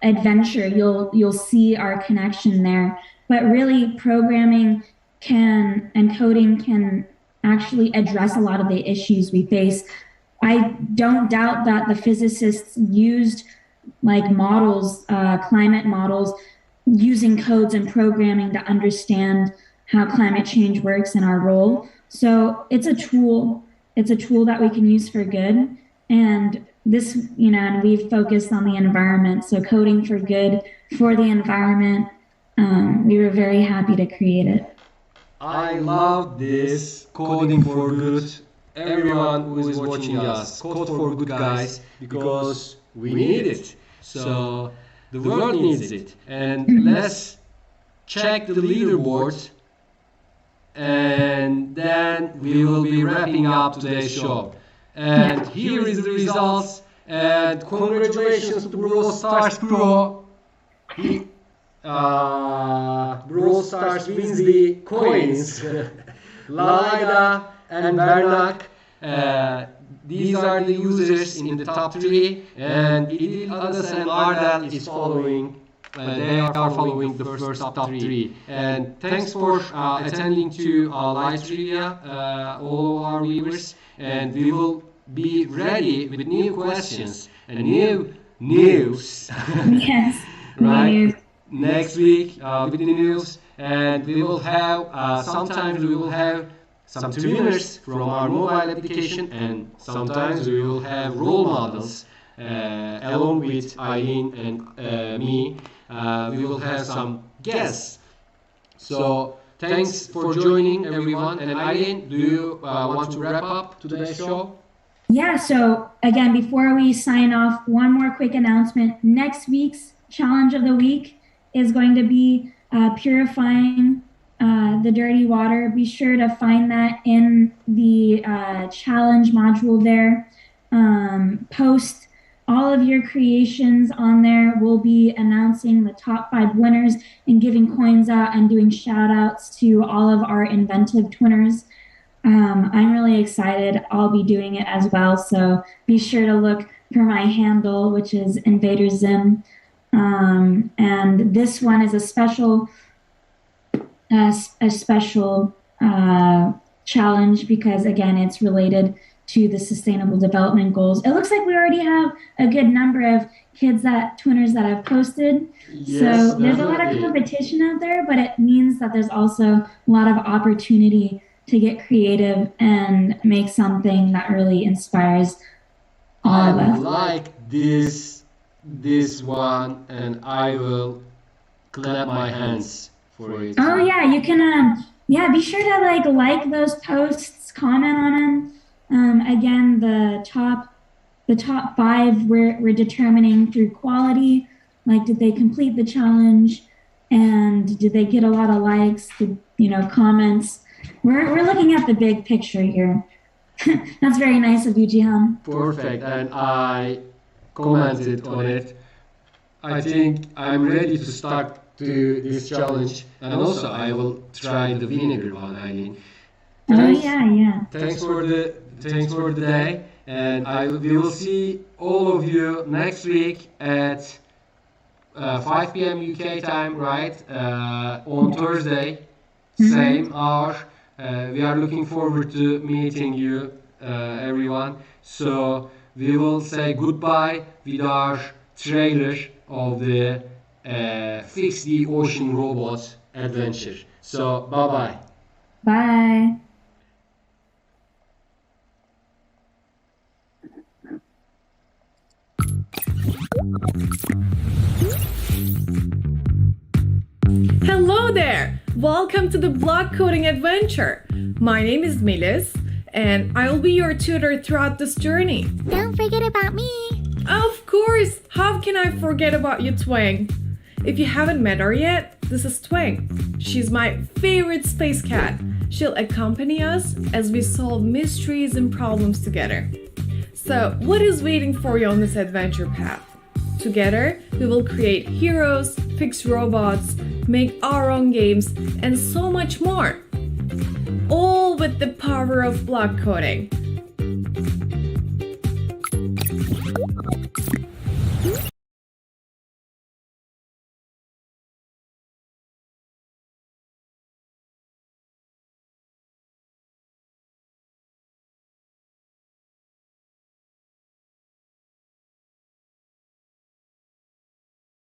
S3: adventure, you'll see our connection there. But really, programming and coding can actually address a lot of the issues we face. I don't doubt that the physicists used like models, climate models, using codes and programming to understand how climate change works and our role. So it's a tool. It's a tool that we can use for good. And this, and we've focused on the environment. So coding for good for the environment. We were very happy to create it.
S4: I love this coding for good. Everyone who is watching us, code for good, guys, because we need it. So the world needs it. And let's check the leaderboard, and then we will be wrapping up today's show. And here is the results. And congratulations to Brawl Stars Pro. Brawl Stars wins the coins. Laida and Bernak. These are the users in the top 3, and Idil, Adas and Ardal is following. They are following the first top 3. And thanks for attending to live trivia, all of our viewers. And we will be ready with new questions and new news.
S3: Yes.
S4: Right? Next week with the news, and we will have sometimes we will have some trainers from our mobile application, and sometimes we will have role models along with Eileen and me. We will have some guests. So thanks for joining, everyone. And Eileen, do you want to wrap up today's show?
S3: Yeah, so again, before we sign off, one more quick announcement. Next week's challenge of the week is going to be purifying the dirty water. Be sure to find that in the challenge module there. Post all of your creations on there. We'll be announcing the top 5 winners and giving coins out and doing shout outs to all of our inventive twinners. I'm really excited. I'll be doing it as well. So be sure to look for my handle, which is InvaderZim. And this one is a special challenge because, again, it's related to the Sustainable Development Goals. It looks like we already have a good number of twinners that have posted.
S4: Yes,
S3: so there's a lot of competition out there, but it means that there's also a lot of opportunity to get creative and make something that really inspires all of us.
S4: I like this one, and I will clap my hands for it.
S3: Oh yeah, you Yeah, be sure to like those posts, comment on them. Again, the top five we're determining through quality. Like, did they complete the challenge, and did they get a lot of likes? Comments. We're looking at the big picture here. That's very nice of you, Jihan.
S4: Perfect, and I commented on it. I think I'm ready to start to this challenge, and also I will try the vinegar one, Eileen.
S3: Oh yeah.
S4: Thanks for the day, and we will see all of you next week at 5 p.m. UK time, right? On Thursday, same hour. We are looking forward to meeting you, everyone. So we will say goodbye with our trailer of the Fix the Ocean Robots adventure. So bye bye.
S3: Bye.
S1: Hello there! Welcome to the block coding adventure. My name is Melis, and I'll be your tutor throughout this journey.
S2: Don't forget about me.
S1: Of course! How can I forget about you, Twang? If you haven't met her yet, this is Twang. She's my favorite space cat. She'll accompany us as we solve mysteries and problems together. So, what is waiting for you on this adventure path? Together, we will create heroes, fix robots, make our own games, and so much more. All with the power of block coding.